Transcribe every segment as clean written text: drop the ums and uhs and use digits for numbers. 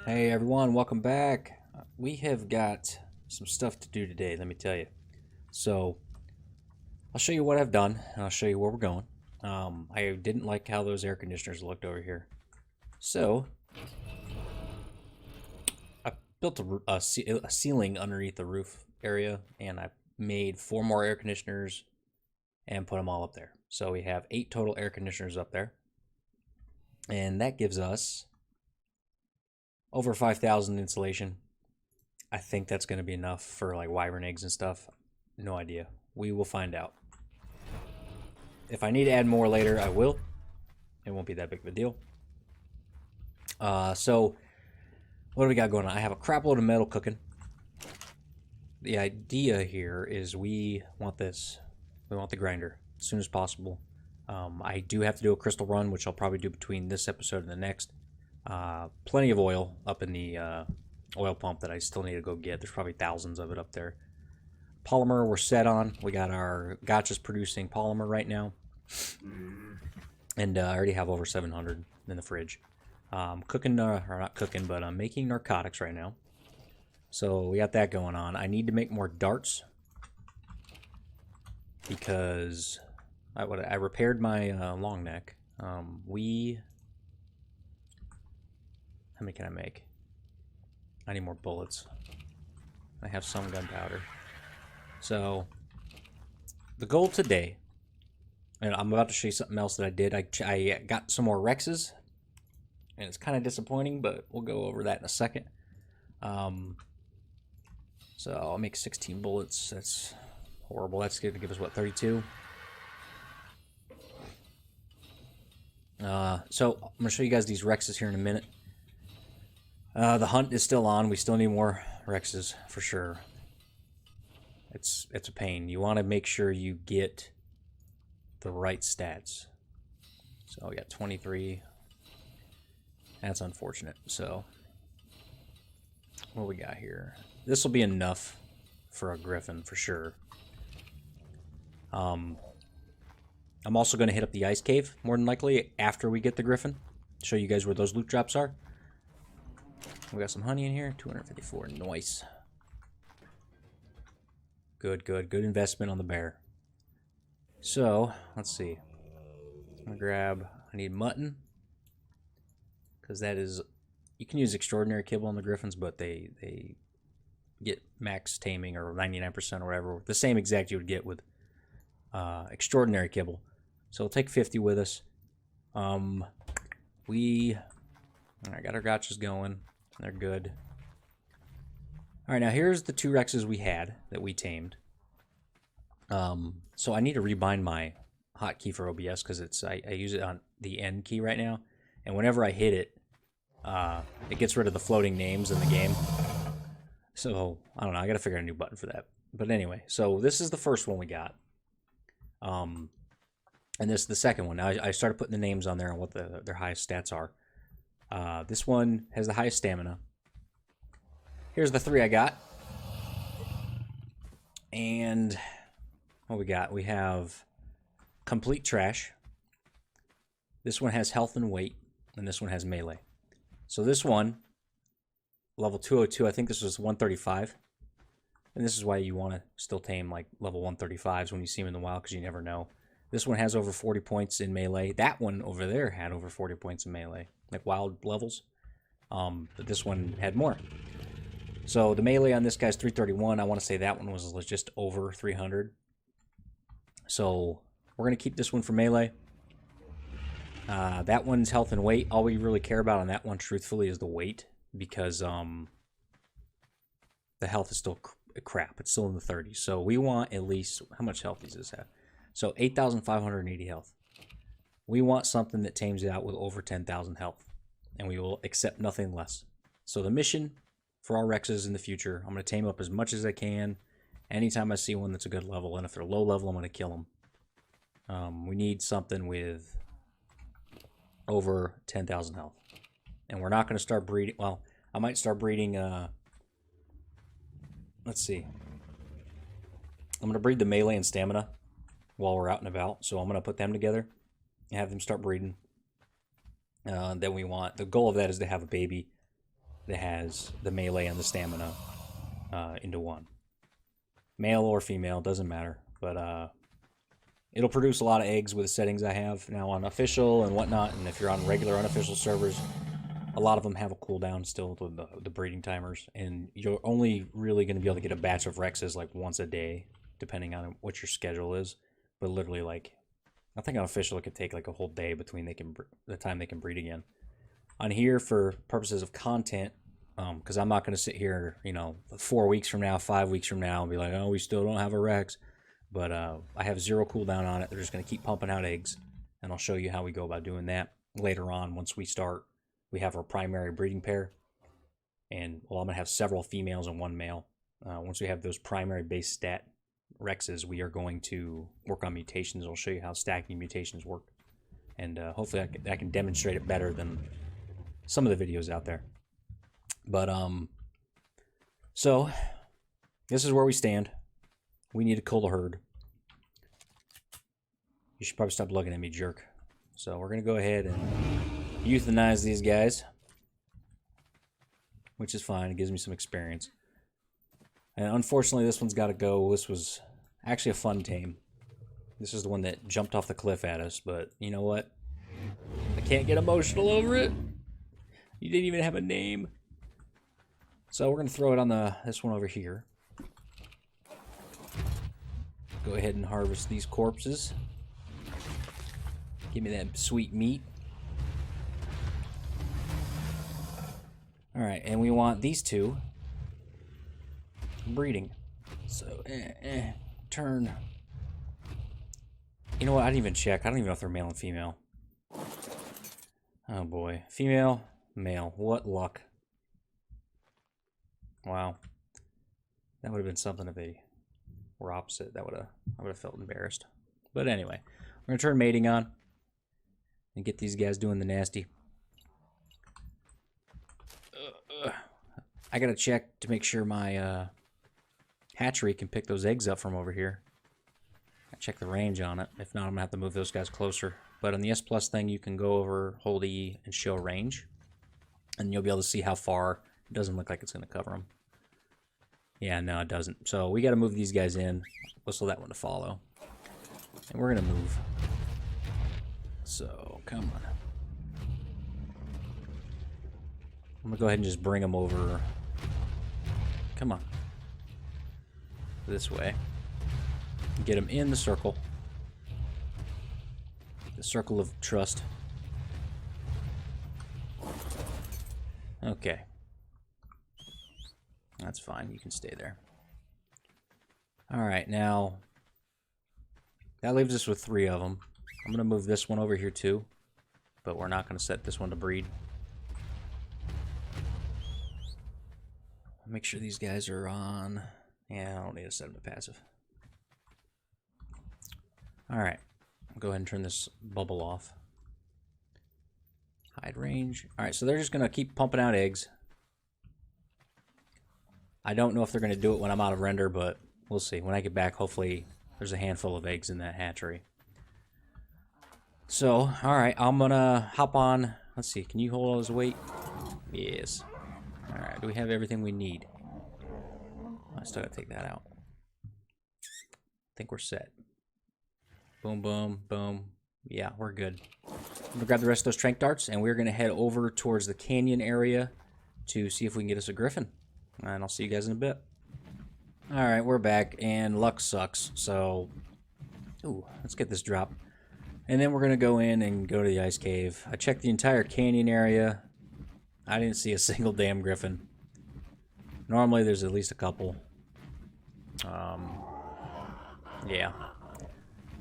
Hey everyone, welcome back. We have got some stuff to do today, let me tell you. So, I'll show you what I've done, and I'll show you where we're going. I didn't like how those air conditioners looked over here. So, I built a ceiling underneath the roof area, and I made 4 more air conditioners and put them all up there. So we have 8 total air conditioners up there. And that gives us over 5,000 insulation. I think that's going to be enough for like wyvern eggs and stuff. No idea. We will find out. If I need to add more later, I will. It won't be that big of a deal. So what do we got going on? I have a crap load of metal cooking. The idea here is we want this. We want the grinder as soon as possible. I do have to do a crystal run, which I'll probably do between this episode and the next. Plenty of oil up in the oil pump that I still need to go get. There's probably thousands of it up there. Polymer we're set on. We got our gotchas producing polymer right now. And I already have over 700 in the fridge. Cooking, or not cooking, but I'm making narcotics right now. So we got that going on. I need to make more darts because I repaired my long neck. How many can I make? I need more bullets. I have some gunpowder. So, the goal today, and I'm about to show you something else that I did. I got some more Rexes, and it's kind of disappointing, but we'll go over that in a second. So, I'll make 16 bullets. That's horrible. That's going to give us, what, 32? So, I'm going to show you guys these Rexes here in a minute. The hunt is still on. We still need more Rexes, for sure. It's a pain. You want to make sure you get the right stats. So we got 23. That's unfortunate. So what we got here? This will be enough for a Griffin for sure. I'm also going to hit up the ice cave more than likely after we get the Griffin. Show you guys where those loot drops are. We got some honey in here. 254. Nice. Good investment on the bear. So, let's see. I'm going to grab, I need mutton. Because that is, you can use extraordinary kibble on the Griffins, but they get max taming or 99% or whatever. The same exact you would get with extraordinary kibble. So we'll take 50 with us. I got our gotchas going. They're good. Alright, now here's the 2 Rexes we had that we tamed. So I need to rebind my hotkey for OBS because I use it on the N key right now. And whenever I hit it, it gets rid of the floating names in the game. So, I don't know, I gotta figure out a new button for that. But anyway, so this is the first one we got. And this is the second one. Now I started putting the names on there and what their highest stats are. This one has the highest stamina. Here's the 3 I got. And what we got? We have complete trash. This one has health and weight, and this one has melee. So this one, level 202, I think this was 135. And this is why you want to still tame like level 135s when you see them in the wild, because you never know. This one has over 40 points in melee. That one over there had over 40 points in melee, like wild levels. But this one had more. So the melee on this guy's 331. I want to say that one was just over 300. So we're going to keep this one for melee. That one's health and weight. All we really care about on that one, truthfully, is the weight. Because the health is still crap. It's still in the 30s. So we want at least... How much health does this have? So 8,580 health. We want something that tames it out with over 10,000 health. And we will accept nothing less. So the mission... for our Rexes in the future, I'm going to tame up as much as I can anytime I see one that's a good level, and if they're low level, I'm going to kill them. We need something with over 10,000 health. And we're not going to start breeding, well, I might start breeding, let's see. I'm going to breed the melee and stamina while we're out and about, so I'm going to put them together and have them start breeding. Then we want, the goal of that is to have a baby that has the melee and the stamina into one. Male or female, doesn't matter. But it'll produce a lot of eggs with the settings I have now on official and whatnot. And if you're on regular unofficial servers, a lot of them have a cooldown still with the breeding timers. And you're only really going to be able to get a batch of Rexes like once a day, depending on what your schedule is. But literally, like, I think on official it could take like a whole day between the time they can breed again. On here, for purposes of content, because I'm not going to sit here, 4 weeks from now, 5 weeks from now, and be like, oh, we still don't have a Rex. But I have 0 cooldown on it. They're just going to keep pumping out eggs, and I'll show you how we go about doing that later on. Once we start, we have our primary breeding pair, and well, I'm going to have several females and 1 male. Once we have those primary base stat Rexes, we are going to work on mutations. I'll show you how stacking mutations work, and hopefully I can demonstrate it better than some of the videos out there. But so this is where we stand. We need to cull the herd. You should probably stop looking at me, jerk. So we're gonna go ahead and euthanize these guys, which is fine. It gives me some experience. And unfortunately, this one's got to go. This was actually a fun tame. This is the one that jumped off the cliff at us, but you know what? I can't get emotional over it. You didn't even have a name. So we're going to throw it on this one over here. Go ahead and harvest these corpses. Give me that sweet meat. Alright, and we want these two breeding. So, turn. You know what? I didn't even check. I don't even know if they're male and female. Oh boy. Female, male. What luck. Wow. That would have been something if they were opposite. I would have felt embarrassed. But anyway, we're going to turn mating on and get these guys doing the nasty. I got to check to make sure my hatchery can pick those eggs up from over here. I check the range on it. If not, I'm going to have to move those guys closer. But on the S Plus thing, you can go over, hold E, and show range. And you'll be able to see how far. It doesn't look like it's going to cover them. Yeah, no, it doesn't. So we got to move these guys in. Whistle that one to follow. And we're going to move. So, come on. I'm going to go ahead and just bring them over. Come on. This way. Get them in the circle. The circle of trust. Okay. That's fine. You can stay there. Alright, now that leaves us with 3 of them. I'm going to move this one over here too, but we're not going to set this one to breed. Make sure these guys are on. Yeah, I don't need to set them to passive. Alright, I'll go ahead and turn this bubble off. Hide range. Alright, so they're just going to keep pumping out eggs. I don't know if they're going to do it when I'm out of render, but we'll see. When I get back, hopefully there's a handful of eggs in that hatchery. So, alright, I'm going to hop on. Let's see, can you hold all his weight? Yes. Alright, do we have everything we need? I still got to take that out. I think we're set. Boom, boom, boom. Yeah, we're good. I'm going to grab the rest of those trank darts, and we're going to head over towards the canyon area to see if we can get us a griffin. And I'll see you guys in a bit. Alright, we're back, and luck sucks, so... Ooh, let's get this drop. And then we're going to go in and go to the ice cave. I checked the entire canyon area. I didn't see a single damn griffin. Normally there's at least a couple. Yeah.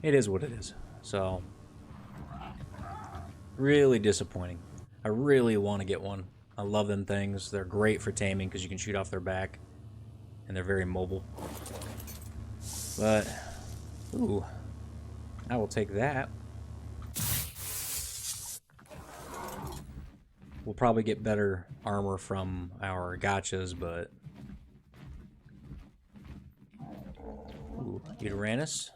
It is what it is. So, really disappointing. I really want to get one. I love them things. They're great for taming because you can shoot off their back. And they're very mobile. But, ooh, I will take that. We'll probably get better armor from our gotchas, but... Ooh, Uranus.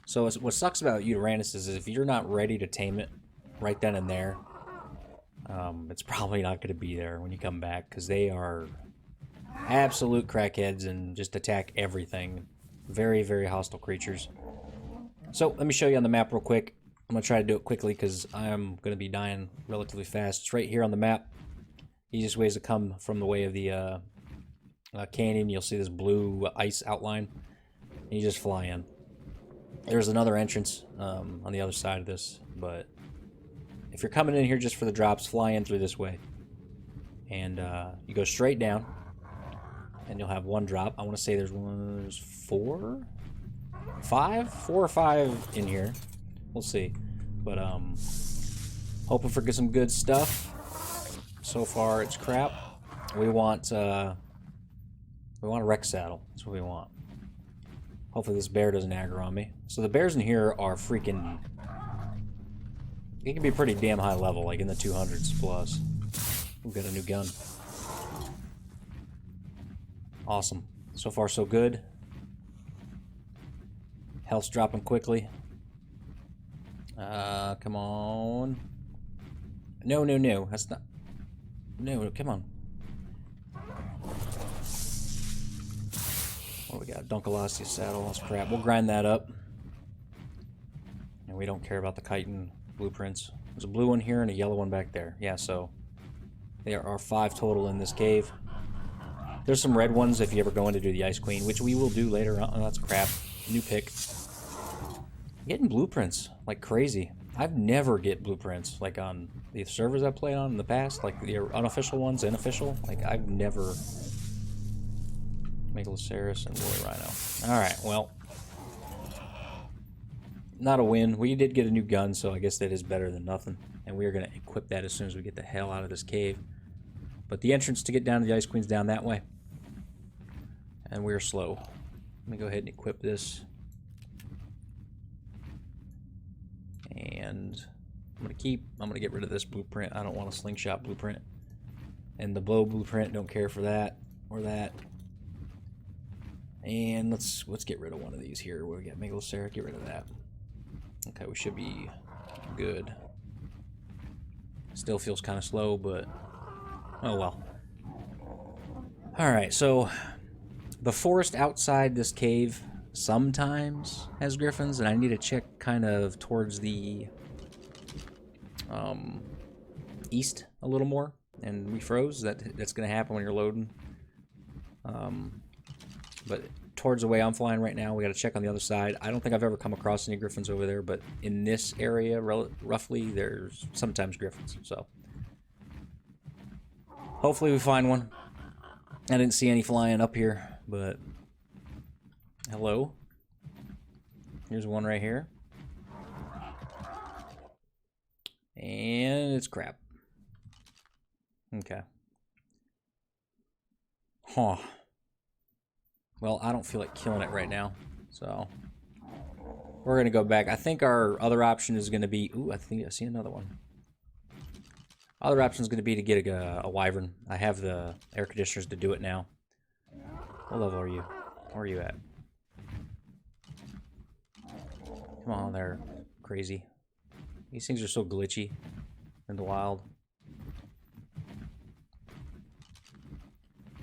So what sucks about Uranus is if you're not ready to tame it right then and there, it's probably not going to be there when you come back, because they are absolute crackheads and just attack everything. Very, very hostile creatures. So, let me show you on the map real quick. I'm going to try to do it quickly, because I'm going to be dying relatively fast. It's right here on the map. Easiest ways to come from the way of the canyon. You'll see this blue ice outline, and you just fly in. There's another entrance on the other side of this, but if you're coming in here just for the drops, fly in through this way. And you go straight down, and you'll have one drop. I want to say there's four or five in here. We'll see. But hoping for some good stuff. So far, it's crap. We want a wreck saddle. That's what we want. Hopefully this bear doesn't aggro on me. So the bears in here are freaking... They can be pretty damn high level, like in the 200s plus. We've got a new gun. Awesome. So far so good. Health's dropping quickly. Come on. No, no, no. That's not... No, come on. What do we got? Dunkalossia saddle. That's crap. We'll grind that up. And we don't care about the chitin blueprints. There's a blue one here and a yellow one back there. Yeah, so there are 5 total in this cave. There's some red ones if you ever go in to do the Ice Queen, which we will do later on. Oh, that's crap. New pick. Getting blueprints like crazy. I've never get blueprints like on the servers I've played on in the past, like the unofficial ones, unofficial. Like I've never. Megaloceros and Woolly Rhino. Alright, well. Not a win. We did get a new gun, so I guess that is better than nothing. And we are going to equip that as soon as we get the hell out of this cave. But the entrance to get down to the Ice Queen's down that way. And we're slow. Let me go ahead and equip this. And I'm going to get rid of this blueprint. I don't want a slingshot blueprint. And the blow blueprint, don't care for that or that. And let's get rid of one of these here. We got Megaloceros, get rid of that. Okay, we should be good. Still feels kind of slow, but oh well. Alright, so the forest outside this cave sometimes has griffins, and I need to check kind of towards the east a little more. And we froze. That's going to happen when you're loading. But towards the way I'm flying right now, we got to check on the other side. I don't think I've ever come across any griffins over there, but in this area, roughly, there's sometimes griffins. So hopefully we find one. I didn't see any flying up here, but hello. Here's one right here. And it's crap. Okay. Huh. Well, I don't feel like killing it right now, so we're going to go back. I think our other option is going to be... Ooh, I think I see another one. Other option is going to be to get a wyvern. I have the air conditioners to do it now. What level are you? Where are you at? Come on, they're crazy. These things are so glitchy in the wild.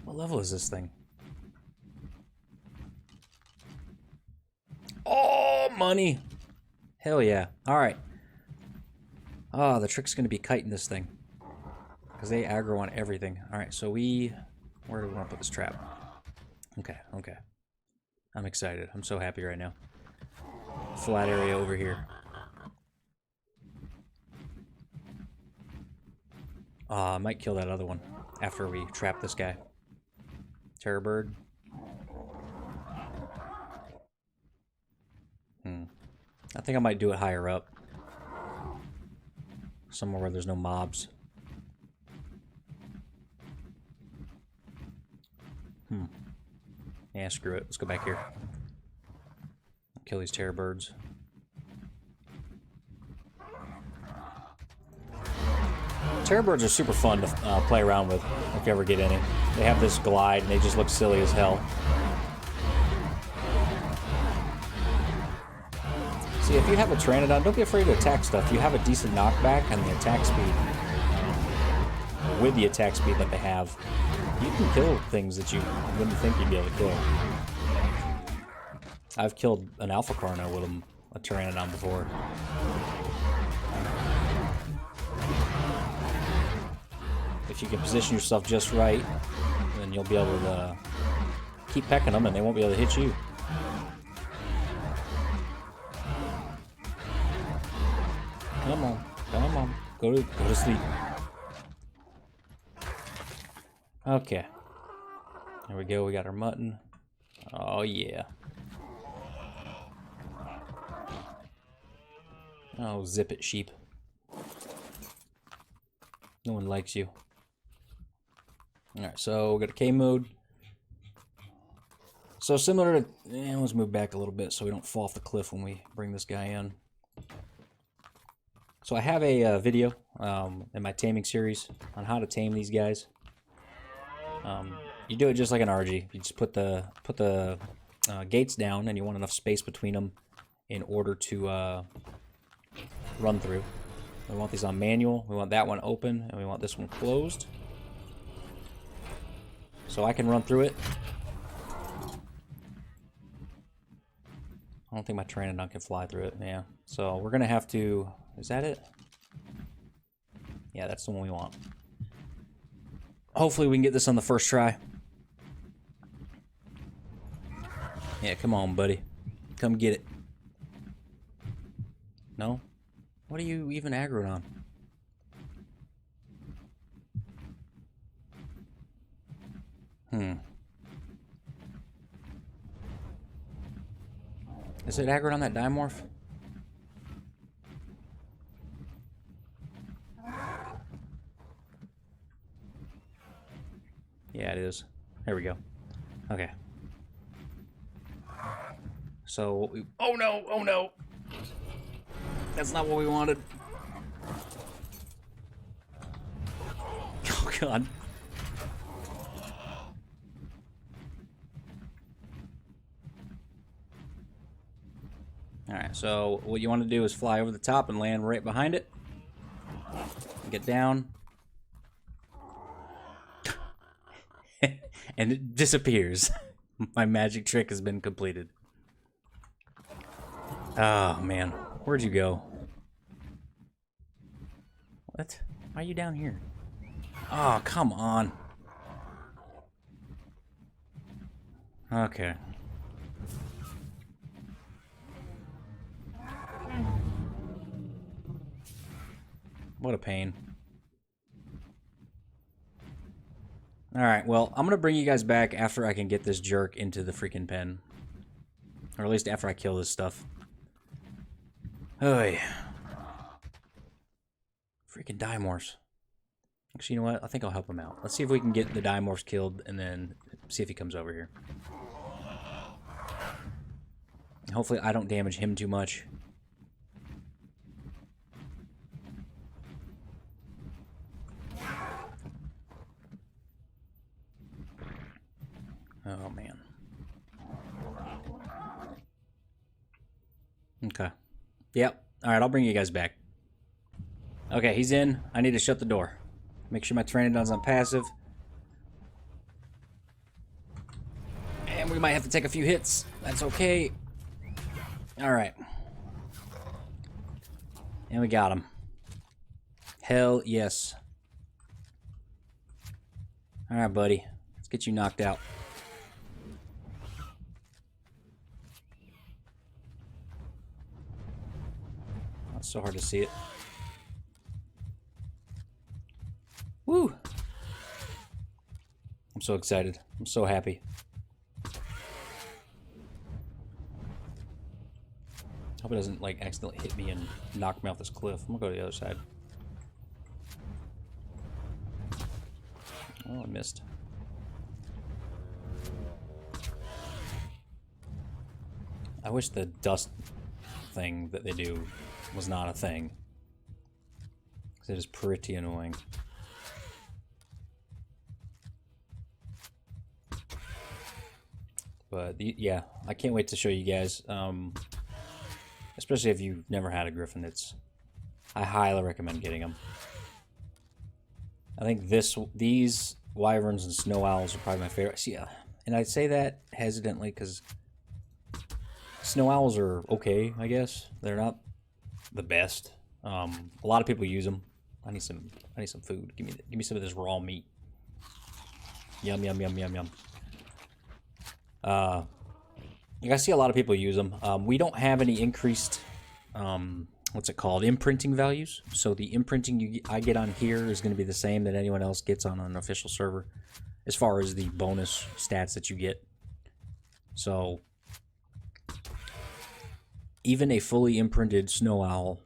What level is this thing? Oh, money! Hell yeah. Alright. Oh, the trick's going to be kiting this thing. Because they aggro on everything. Alright, so where do we want to put this trap? Okay, okay. I'm excited. I'm so happy right now. Flat area over here. I might kill that other one after we trap this guy. Terror bird. I think I might do it higher up. Somewhere where there's no mobs. Yeah, screw it. Let's go back here. Kill these terror birds. Terror birds are super fun to play around with, if you ever get any. They have this glide, and they just look silly as hell. See, if you have a Pteranodon, don't be afraid to attack stuff. You have a decent knockback and the attack speed. with the attack speed that they have, you can kill things that you wouldn't think you'd be able to kill. I've killed an Alpha Carno with a Pteranodon before. If you can position yourself just right, then you'll be able to keep pecking them and they won't be able to hit you. Come on, come on. Go to sleep. Okay. There we go, we got our mutton. Oh yeah. Oh, zip it, sheep. No one likes you. Alright, so we got a K mode. So similar to... let's move back a little bit so we don't fall off the cliff when we bring this guy in. So I have a video in my taming series on how to tame these guys. You do it just like an RG. You just put the gates down, and you want enough space between them in order to run through. We want these on manual. We want that one open, and we want this one closed. So I can run through it. I don't think my Pteranodon can fly through it. Yeah. So we're gonna have to. Is that it? Yeah, that's the one we want. Hopefully we can get this on the first try. Yeah, come on, buddy. Come get it. No? What are you even aggroed on? Is it aggroed on that dimorph? Yeah, it is. There we go. Okay. So, oh no, oh no! That's not what we wanted. Oh god. Alright, so what you want to do is fly over the top and land right behind it. Get down. And it disappears. My magic trick has been completed. Oh, man. Where'd you go? What? Why are you down here? Oh, come on. Okay. What a pain. Alright, well, I'm gonna bring you guys back after I can get this jerk into the freaking pen. Or at least after I kill this stuff. Oy. Freaking dimorphs. Actually, you know what? I think I'll help him out. Let's see if we can get the dimorphs killed and then see if he comes over here. Hopefully I don't damage him too much. Oh, man. Okay. Yep. Alright, I'll bring you guys back. Okay, he's in. I need to shut the door. Make sure my Pteranodon's on passive. And we might have to take a few hits. That's okay. Alright. And we got him. Hell yes. Alright, buddy. Let's get you knocked out. It's so hard to see it. Woo! I'm so excited. I'm so happy. Hope it doesn't, like, accidentally hit me and knock me off this cliff. I'm gonna go to the other side. Oh, I missed. I wish the dust thing that they do was not a thing. Because it is pretty annoying. But, yeah, I can't wait to show you guys. Especially if you've never had a Griffin. I highly recommend getting them. I think these wyverns and snow owls are probably my favorite. See, and I say that hesitantly because snow owls are okay, I guess. They're not the best. A lot of people use them. I need some food. Give me some of this raw meat. Yum yum yum yum yum. I see a lot of people use them. We don't have any increased what's it called? Imprinting values. So the imprinting I get on here is going to be the same that anyone else gets on an official server, as far as the bonus stats that you get. So even a fully imprinted snow owl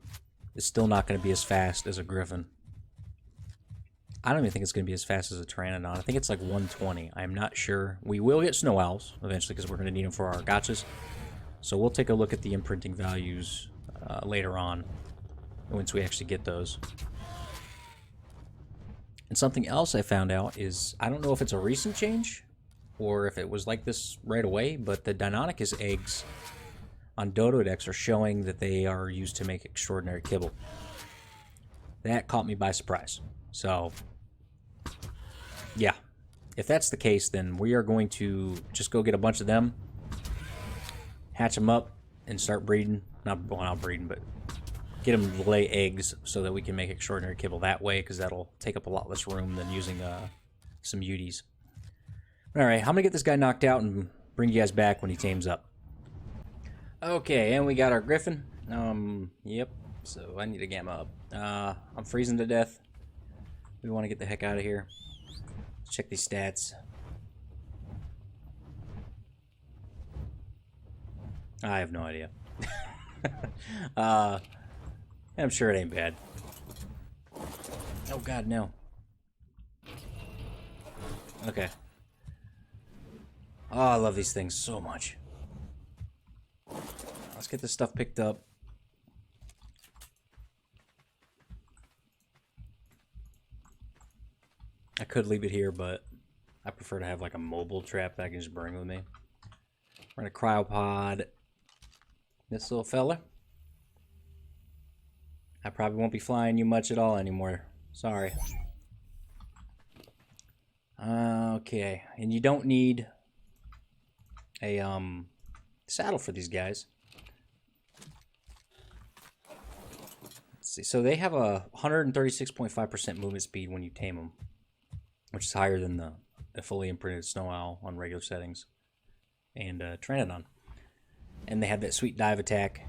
is still not going to be as fast as a griffin. I don't even think it's going to be as fast as a pteranodon. I think it's like 120. I'm not sure. We will get snow owls eventually because we're going to need them for our gotchas. So we'll take a look at the imprinting values later on once we actually get those. And something else I found out is, I don't know if it's a recent change or if it was like this right away, but the Deinonychus eggs on Dododex are showing that they are used to make extraordinary kibble. That caught me by surprise. So, yeah. If that's the case, then we are going to just go get a bunch of them, hatch them up, and start breeding. Not breeding, but get them to lay eggs so that we can make extraordinary kibble that way, because that'll take up a lot less room than using some UDs. Alright, I'm going to get this guy knocked out and bring you guys back when he tames up. Okay, and we got our Griffin. Yep, so I need to gamma up. I'm freezing to death. We want to get the heck out of here. Let's check these stats. I have no idea. I'm sure it ain't bad. Oh god, no. Okay. Oh, I love these things so much. Let's get this stuff picked up. I could leave it here, but I prefer to have like a mobile trap that I can just bring with me. We're gonna cryopod this little fella. I probably won't be flying you much at all anymore. Sorry. Okay, and you don't need a saddle for these guys. Let's see. So they have a 136.5% movement speed when you tame them, which is higher than the fully imprinted snow owl on regular settings, and pteranodon. And they have that sweet dive attack.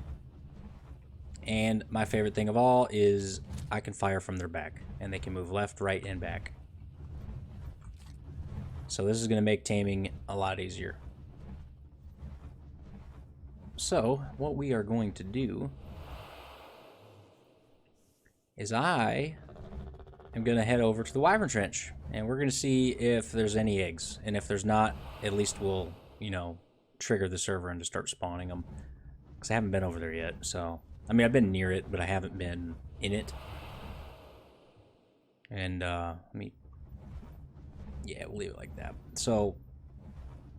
And my favorite thing of all is I can fire from their back, and they can move left, right, and back. So this is going to make taming a lot easier. So what we are going to do is I am going to head over to the wyvern trench, and we're going to see if there's any eggs. And if there's not, at least we'll, trigger the server and to start spawning them. Because I haven't been over there yet, so... I mean, I've been near it, but I haven't been in it. And, yeah, we'll leave it like that. So,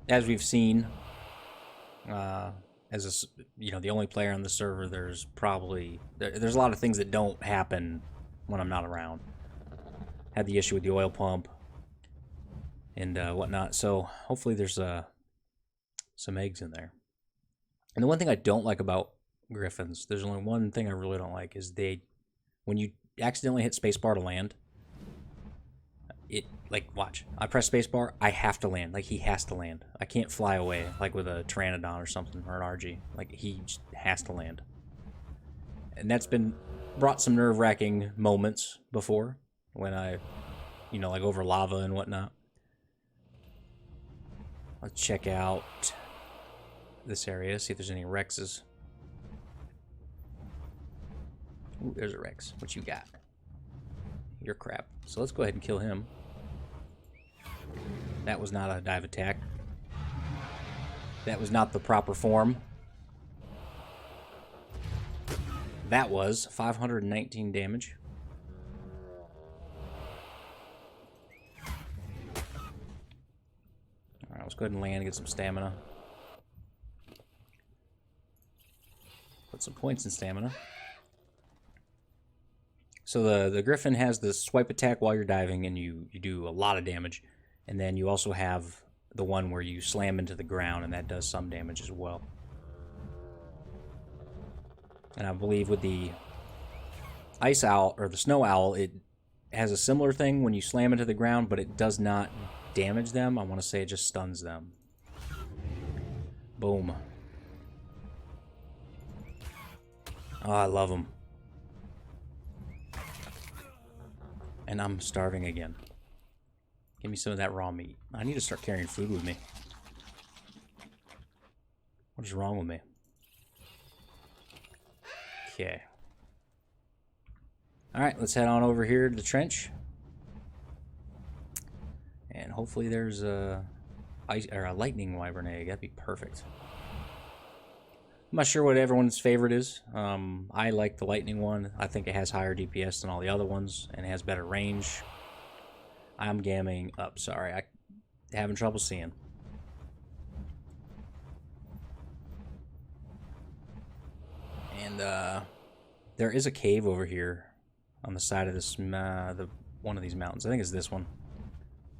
as we've seen, as the only player on the server, there's probably... There's a lot of things that don't happen when I'm not around. Had the issue with the oil pump and whatnot, so hopefully there's some eggs in there. And the one thing I don't like about Griffins, there's only one thing I really don't like, is when you accidentally hit spacebar to land, watch, I press spacebar, I have to land, he has to land. I can't fly away, like with a pteranodon or something, or an RG, he just has to land. And that's brought some nerve-wracking moments before, when I, over lava and whatnot. Let's check out this area, see if there's any Rexes. Ooh, there's a Rex. What you got? You're crap. So let's go ahead and kill him. That was not a dive attack. That was not the proper form. That was 519 damage. Alright, let's go ahead and land and get some stamina. Put some points in stamina. So the Griffin has the swipe attack while you're diving, and you do a lot of damage. And then you also have the one where you slam into the ground, and that does some damage as well. And I believe with the ice owl, or the snow owl, it has a similar thing when you slam into the ground, but it does not damage them. I want to say it just stuns them. Boom. Oh, I love them. And I'm starving again. Give me some of that raw meat. I need to start carrying food with me. What is wrong with me? Okay. Alright, let's head on over here to the trench. And hopefully there's a lightning wyvern egg. That'd be perfect. I'm not sure what everyone's favorite is. I like the lightning one. I think it has higher DPS than all the other ones, and it has better range. I'm gamming up. Sorry, I'm having trouble seeing. And there is a cave over here on the side of this one of these mountains. I think it's this one.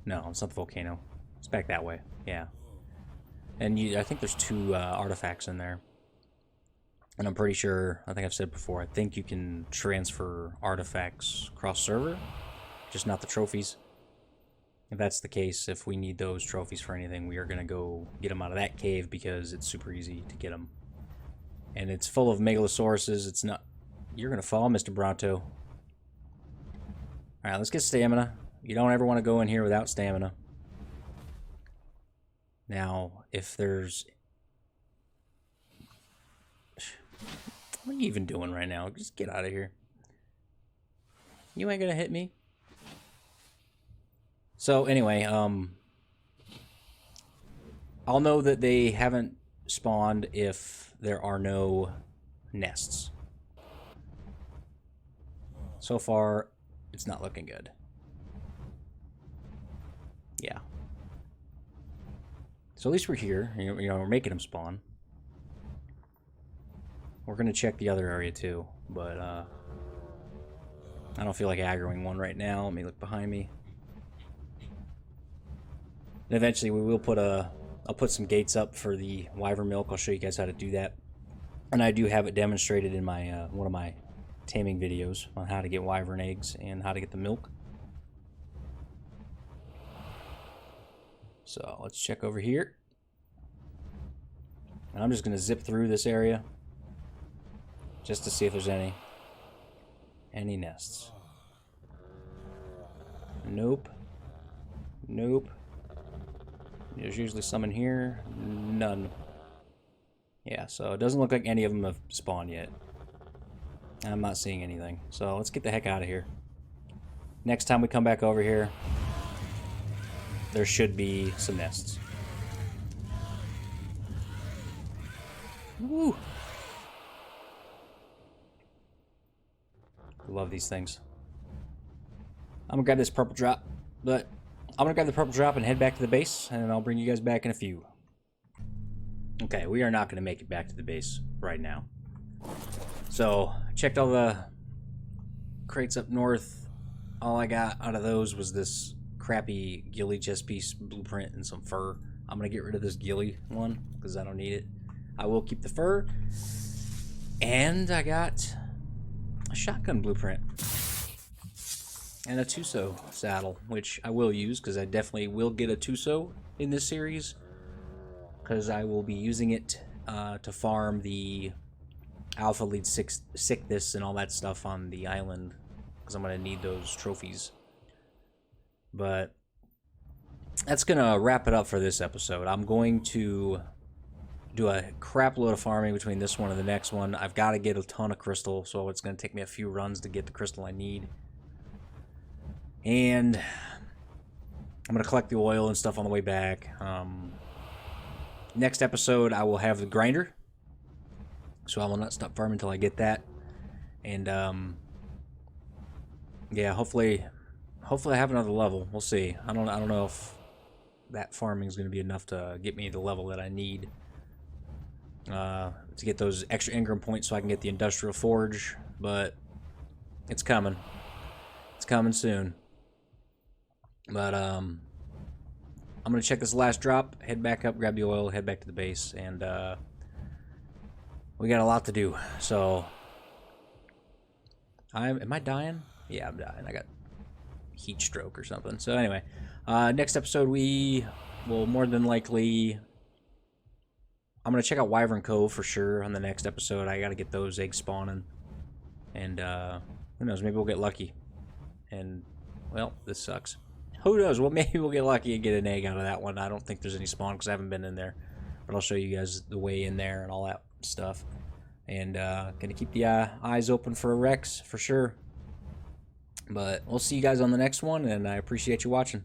No, it's not the volcano. It's back that way. Yeah. And I think there's two artifacts in there. And I'm pretty sure, I think I've said before, I think you can transfer artifacts cross server, just not the trophies. If that's the case, if we need those trophies for anything, we are going to go get them out of that cave because it's super easy to get them. And it's full of megalosauruses. It's not... You're going to fall, Mr. Bronto. Alright, let's get stamina. You don't ever want to go in here without stamina. Now, if there's... What are you even doing right now? Just get out of here. You ain't gonna hit me. So anyway, I'll know that they haven't spawned if there are no nests. So far, it's not looking good. Yeah. So at least we're here. You know, we're making them spawn. We're going to check the other area too, but I don't feel like aggroing one right now. Let me look behind me. And eventually we will put I'll put some gates up for the wyvern milk. I'll show you guys how to do that. And I do have it demonstrated in my one of my taming videos on how to get wyvern eggs and how to get the milk. So let's check over here. And I'm just going to zip through this area just to see if there's any nests. Nope. Nope. There's usually some in here. None. Yeah, so it doesn't look like any of them have spawned yet. I'm not seeing anything. So let's get the heck out of here. Next time we come back over here, there should be some nests. Woo! Love these things. I'm gonna grab this purple drop, but I'm gonna grab the purple drop and head back to the base, and I'll bring you guys back in a few. Okay, we are not gonna make it back to the base right now. So, I checked all the crates up north. All I got out of those was this crappy ghillie chest piece blueprint and some fur. I'm gonna get rid of this ghillie one because I don't need it. I will keep the fur, and I got a shotgun blueprint and a Tuso saddle, which I will use because I definitely will get a Tuso in this series because I will be using it to farm the alpha lead sickness and all that stuff on the island because I'm going to need those trophies. But that's going to wrap it up for this episode. I'm going to do a crap load of farming between this one and the next one. I've got to get a ton of crystal, so it's going to take me a few runs to get the crystal I need. And I'm going to collect the oil and stuff on the way back. Next episode, I will have the grinder, so I will not stop farming until I get that. And yeah, hopefully I have another level. We'll see. I don't know if that farming is going to be enough to get me the level that I need to get those extra Ingram points so I can get the industrial forge, but it's coming. It's coming soon. But I'm gonna check this last drop, head back up, grab the oil, head back to the base, and we got a lot to do. So am I dying? Yeah, I'm dying. I got heat stroke or something. So anyway, next episode we will more than likely, I'm gonna check out Wyvern Cove for sure on the next episode. I gotta get those eggs spawning, and who knows, maybe we'll get lucky. And well, this sucks. Who knows? Well, maybe we'll get lucky and get an egg out of that one. I don't think there's any spawn because I haven't been in there, but I'll show you guys the way in there and all that stuff. And gonna keep the eyes open for a Rex for sure. But we'll see you guys on the next one, and I appreciate you watching.